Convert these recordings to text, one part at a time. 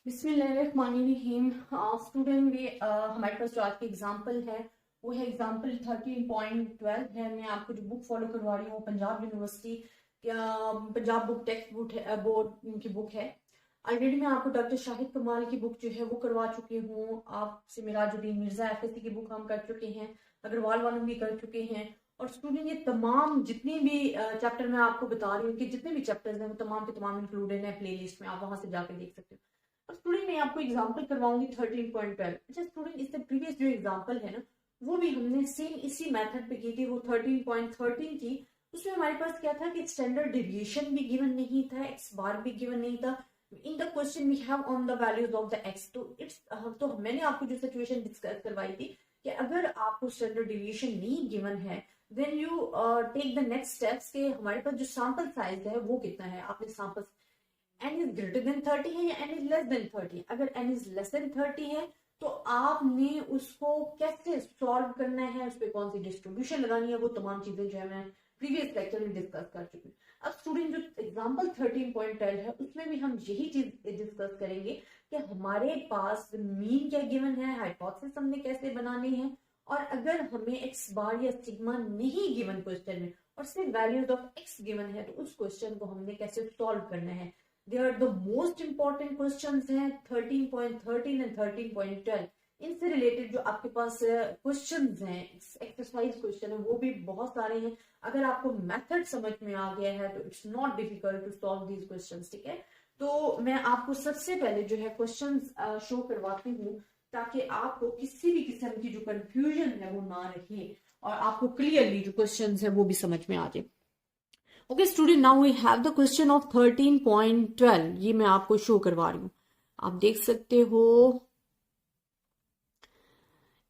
बिस्मिल्लाहिर्रहमानिर्रहीम। स्टूडेंट भी हमारे पास जो आज की एग्जाम्पल है वो है एग्जाम्पल 13.12 है। मैं आपको जो बुक फॉलो करवा रही हूँ वो Punjab university Punjab book text book है, बोर्ड की बुक है। ऑलरेडी मैं आपको डॉक्टर शाहिद कमाल की बुक जो है वो करवा चुकी हूँ। आपसे मिराजुद्दीन मिर्जा एफएससी की बुक हम कर चुके हैं, अग्रवाल वालों भी कर चुके हैं। और स्टूडेंट ये तमाम जितनी भी चैप्टर मैं आपको बता रही हूँ कि जितने भी चैप्टर्स हैं वो तमाम के तमाम इंक्लूडेड है प्ले लिस्ट में, आप वहां से जाकर देख सकते हो। अब स्टूडेंट मैं आपको एग्जांपल करवाऊंगी 13.12। अच्छा स्टूडेंट, इससे प्रीवियस जो एग्जांपल है ना वो भी हमने सेम इसी मेथड पे की थी, वो 13.13 थी। उसमें हमारे पास क्या था कि स्टैंडर्ड डेविएशन भी गिवन नहीं था, एक्स बार भी गिवन नहीं था। In the question we have on the values of the X. तो मैंने आपको जो सिचुएशन डिस्कस करवाई थी कि अगर आपको स्टैंडर्ड डेविएशन नहीं गिवन है then you take the next steps के हमारे पास जो सैंपल साइज है वो कितना है। आपने sample n is greater than 30 है या n इज लेस देन 30। अगर n इज लेस देन 30 है तो आपने उसको कैसे सॉल्व करना है, उस पर कौन सी डिस्ट्रीब्यूशन लगानी है, वो तमाम चीजें जो है मैं प्रीवियस लेक्चर में डिस्कस कर चुकी हूँ। अब स्टूडेंट जो एग्जांपल 13.12 है उसमें भी हम यही चीज डिस्कस करेंगे कि हमारे पास मीन क्या गिवन है, हाइपोथेसिस हमने कैसे बनानी है, और अगर हमें एक्स बार या सिग्मा नहीं गिवन क्वेश्चन में और सिर्फ वैल्यूज ऑफ एक्स गिवन है तो उस क्वेश्चन को हमने कैसे सॉल्व करना है। They are the most important questions हैं 13.13 and 13.12। इनसे रिलेटेड जो आपके पास क्वेश्चंस हैं, एक्सरसाइज क्वेश्चन है, वो भी बहुत सारे हैं। अगर आपको मेथड समझ में आ गया है तो it's not difficult to solve these questions, ठीक है। तो मैं आपको सबसे पहले जो है क्वेश्चंस शो करवाती हूँ ताकि आपको किसी भी किस्म की जो कंफ्यूजन है वो ना रहे और आपको क्लियरली जो क्वेश्चंस है वो भी समझ में आ जाए। Okay student, now we have the question of 13.12। ये मैं आपको शो करवा रही हूँ, आप देख सकते हो।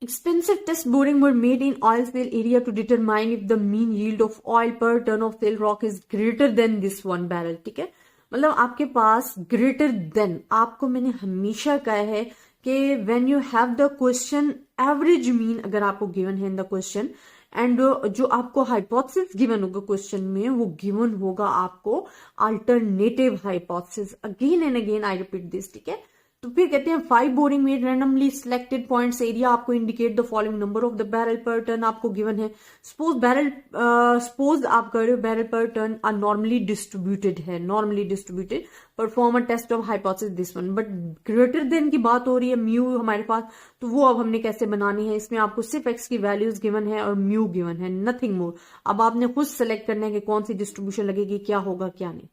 Expensive test boring were made in oil field area to determine if the mean yield of oil per ton of fill rock is greater than this one barrel। ठीक है, मतलब आपके पास ग्रेटर देन, आपको मैंने हमेशा कहा है कि when you have the question average mean अगर आपको गिवन है इन द क्वेश्चन एंड जो आपको हाइपोथेसिस गिवन होगा क्वेश्चन में वो गिवन होगा आपको alternative hypothesis. Again and again I repeat this, ठीक है। तो फिर कहते हैं 5 boring made randomly selected points area आपको indicate the following number of the barrel per ton आपको गिवन है। सपोज आप कर रहे हो barrel per ton are normally distributed है, normally distributed, perform a test of hypothesis this one, but greater than की बात हो रही है म्यू हमारे पास, तो वो अब हमने कैसे बनानी है। इसमें आपको सिर्फ एक्स की वैल्यूज गिवन है और म्यू गिवन है, नथिंग मोर। अब आपने खुद सेलेक्ट करना है कि कौन सी डिस्ट्रीब्यूशन लगेगी, क्या होगा क्या नहीं।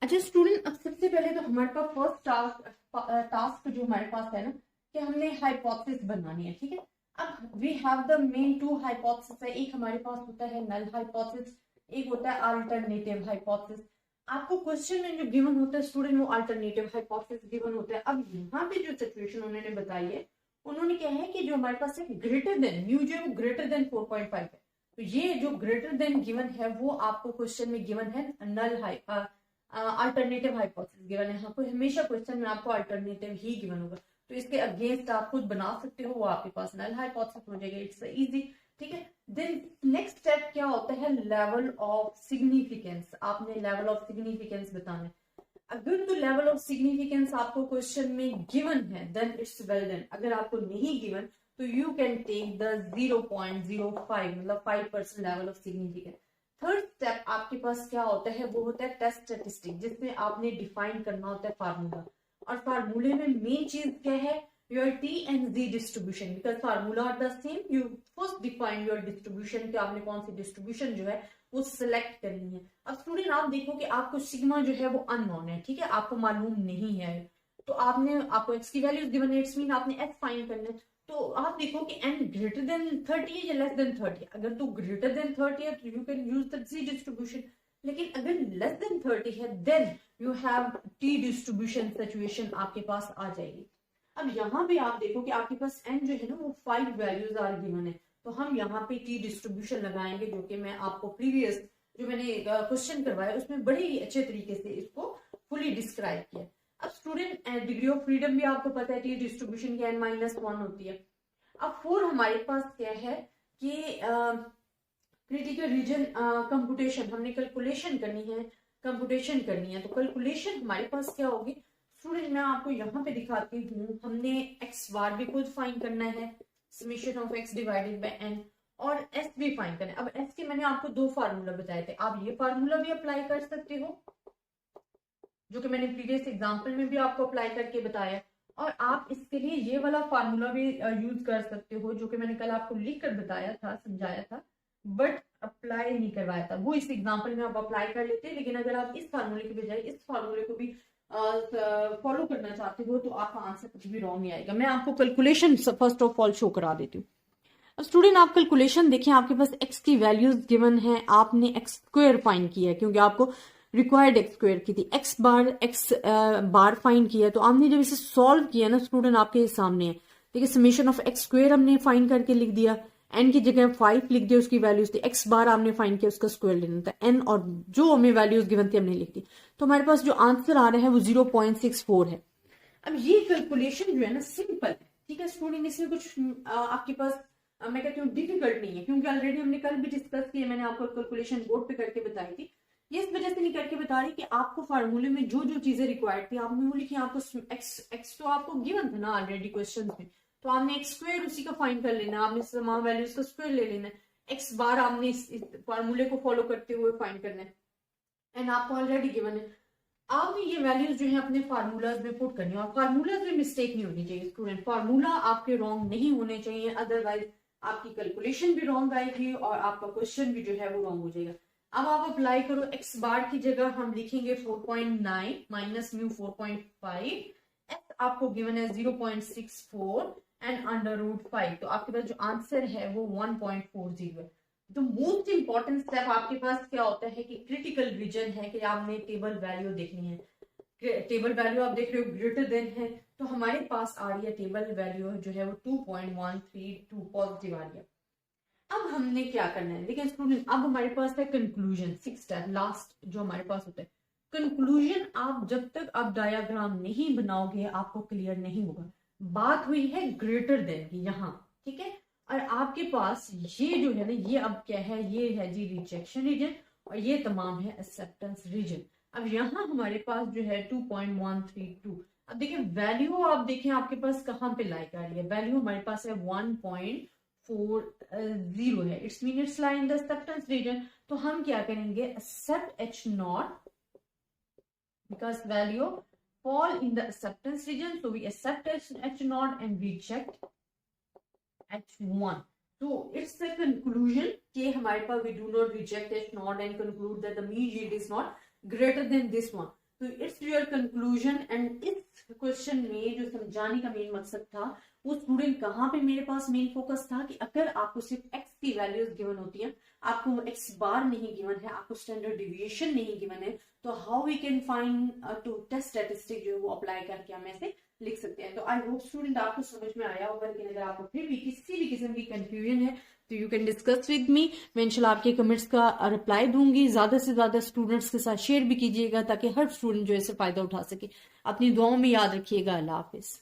अच्छा स्टूडेंट, अब सबसे पहले तो हमारे पास फर्स्ट टास्क जो हमारे पास है ना कि हमने हाइपोथेसिस बनानी है, ठीक है। अब we have the main two hypothesis है, एक हमारे पास होता है नल हाइपोथेसिस, एक होता है अल्टरनेटिव हाइपोथेसिस। आपको क्वेश्चन में जो गिवन होता है स्टूडेंट वो अल्टरनेटिव हाइपोथेसिस गिवन होता है। अब यहाँ पे जो सिचुएशन उन्होंने बताई है, उन्होंने क्या है कि जो हमारे पास है ग्रेटर देन म्यू जो है ग्रेटर देन 4.5 है। तो ये जो ग्रेटर देन गिवन है वो आपको क्वेश्चन में गिवन है नल अल्टरनेटिव हाइपोथेसिस गिवन है। आपको हमेशा क्वेश्चन में आपको अल्टरनेटिव ही गिवन होगा, तो इसके अगेंस्ट आप खुद बना सकते हो, वो आपके पास नल हाइपोथेसिस हो जाएगा। इट्स इजी, ठीक है। देन नेक्स्ट स्टेप क्या होता है, लेवल ऑफ सिग्निफिकेंस। आपने लेवल ऑफ सिग्निफिकेंस बताना है। अगर तो लेवल ऑफ सिग्निफिकेंस आपको क्वेश्चन में गिवन है देन इट्स वेल डन। अगर आपको नहीं गिवन तो यू कैन टेक द 0.05 मतलब 5% level of significance. Third step आपके पास क्या होता है, वो होता है टेस्ट स्टैटिस्टिक, जिसमें आपने डिफाइन करना होता है फार्मूला। और फार्मूले में मेन चीज क्या है, your T and Z distribution, because formula are the same. You first define your distribution कि आपने कौन सी डिस्ट्रीब्यूशन जो है वो सिलेक्ट करनी है। अब स्टूडेंट आप देखो कि आपको सिग्मा जो है वो अननोन है, ठीक है, आपको मालूम नहीं है। तो आपको एक्स की वैल्यूज गिवन है, इट्स मीन आपने एफ फाइंड करना है। तो आप देखो कि n ग्रेटर देन 30 है या लेस देन 30। अगर तो ग्रेटर देन 30 है तो you can use the Z distribution, लेकिन अगर लेस देन 30 है then you have T distribution situation आपके पास आ जाएगी। अब यहाँ पे आप देखो कि आपके पास n जो है ना वो 5 वैल्यूज आर गिवन है, तो हम यहाँ पे टी डिस्ट्रीब्यूशन लगाएंगे, जो कि मैं आपको प्रीवियस जो मैंने क्वेश्चन करवाया उसमें बड़े ही अच्छे तरीके से इसको फुली डिस्क्राइब किया। अब स्टूडेंट डिग्री ऑफ फ्रीडम भी आपको पता है, टी डिस्ट्रीब्यूशन की n-1 होती है। अब 4 हमारे पास क्या है कि क्रिटिकल रीजन कंप्यूटेशन, हमने कैलकुलेशन करनी है, कंप्यूटेशन करनी है। तो कैलकुलेशन हमारे पास क्या होगी, स्टूडेंट मैं आपको यहाँ पे दिखाती हूँ, हमने एक्स बार भी खुद फाइंड करना है, summation of X divided by N, और एस भी फाइंड करना है। अब एस के मैंने आपको दो फार्मूला बताए थे, आप ये फार्मूला भी अप्लाई कर सकते हो जो कि मैंने प्रीवियस एग्जांपल में भी आपको अप्लाई करके बताया, और आप इसके लिए ये वाला फार्मूला भी यूज कर सकते हो जो कि मैंने कल आपको लिख कर बताया था, समझाया था, बट अप्लाई नहीं करवाया था। वो इस एग्जांपल में आप अप्लाई कर लेते हैं, लेकिन अगर आप इस फार्मूले के बजाय इस फार्मूले को भी फॉलो करना चाहते हो तो आपका आंसर कुछ भी रॉन्ग नहीं आएगा। मैं आपको calculation first of all show करा देती हूँ। अब स्टूडेंट आप कैलकुलेशन देखें, आपके पास एक्स की वैल्यूज गिवन है, आपने एक्स स्क्वायर फाइंड किया है क्योंकि आपको रिक्वायर्ड एक्स स्क्वायर की थी, एक्स बार फाइंड किया है। तो आपने जब इसे सॉल्व किया ना स्टूडेंट, आपके सामने है, देखिए समेशन ऑफ एक्स स्क्वायर हमने फाइंड करके लिख दिया, एन की जगह 5 लिख दिया, उसकी वैल्यूज थी, एक्स बार आपने फाइंड किया, उसका स्क्वायर लेना था, एन और जो हमें वैल्यूज गिवन थी हमने लिख दी। तो हमारे पास जो आंसर आ रहा है वो 0.64 है। अब ये कैलकुलेशन जो है ना सिंपल है, ठीक है स्टूडेंट, इसमें कुछ आपके पास मैं कहती हूँ डिफिकल्ट नहीं है, क्योंकि ऑलरेडी हमने कल भी डिस्कस किया, मैंने आपको कैलकुलेशन बोर्ड पे करके बताई थी। ये इस वजह से नहीं करके बता रही कि आपको फार्मूले में जो जो चीजें रिक्वायर्ड थी आपने वो लिखी, आपको एक्स तो आपको गिवन था ना ऑलरेडी क्वेश्चन में, तो आपने एक्स स्क्वायर उसी का फाइंड कर लेना, आपने तमाम वैल्यूज का स्क्वायर ले लेना, एक्स बार आपने इस फार्मूले को फॉलो करते हुए फाइंड करना है, एंड आपको ऑलरेडी गिवन है। आपने ये वैल्यूज जो है अपने फार्मूलाज में पुट करनी है, और फार्मूलाज में मिस्टेक नहीं होनी चाहिए स्टूडेंट, फार्मूला आपके रॉन्ग नहीं होने चाहिए, अदरवाइज आपकी कैलकुलेशन भी रॉन्ग आएगी और आपका क्वेश्चन भी जो है वो रॉन्ग हो जाएगा। अब आप अप्लाई करो, एक्स बार की जगह हम लिखेंगे 4.9 माइनस म्यू 4.5, एक्स आपको गिवन है 0.64 एंड अंडर रूट 5, तो आपके पास जो आंसर है वो 1.40 है। तो मोस्ट इंपॉर्टेंट स्टेप आपके पास क्या होता है कि क्रिटिकल रीजन है कि आपने टेबल वैल्यू देखनी है, टेबल वैल्यू आप देख रहे हो ग्रेटर देन है, तो हमारे पास आ रही है टेबल वैल्यू जो है वो 2.132 पॉजिटिव आ रही है। अब हमने क्या करना है, देखिए स्टूडेंट अब हमारे पास है कंक्लूजन, 6 स्टेप लास्ट जो हमारे पास होता है। कंक्लूजन आप जब तक आप डायग्राम नहीं बनाओगे आपको क्लियर नहीं होगा। बात हुई है ग्रेटर देन की यहाँ, ठीक है, और आपके पास ये जो है ना ये अब क्या है, ये है जी रिजेक्शन रीजन और ये तमाम है एक्सेप्टेंस रीजन। अब यहाँ हमारे पास जो है 2.132, अब देखिए वैल्यू आप देखें आपके पास कहाँ पे लाइक आ रही है, वैल्यू हमारे पास है 1.40 है, it's mean it's lie in the acceptance region. तो हम क्या करेंगे, accept H not because value fall in the acceptance region, so we accept H naught and we reject H1. So it's the conclusion कि हमारे पास we do not reject H naught and conclude that the mean yield is not greater than this one. So it's your conclusion, and इस question में जो समझाने का main मकसद था वो स्टूडेंट कहाँ पे मेरे पास मेन फोकस था कि अगर आपको सिर्फ x की वैल्यूज गिवन होती हैं, आपको x बार नहीं गिवन है, आपको स्टैंडर्ड डिविएशन नहीं गिवन है, तो how we can find to test statistic जो है वो अप्लाई करके हम ऐसे लिख सकते हैं। तो आई होप स्टूडेंट आपको समझ में आया होगा, लेकिन अगर आपको फिर भी किसी भी किस्म की कंफ्यूजन है तो you can discuss with me, मैं इंशाल्लाह आपके कमेंट्स का रिप्लाई दूंगी। ज्यादा से ज्यादा स्टूडेंट्स के साथ शेयर भी कीजिएगा ताकि हर स्टूडेंट जो है इससे फायदा उठा सके। अपनी दुआओं में याद रखिएगा। अल्लाह हाफिज।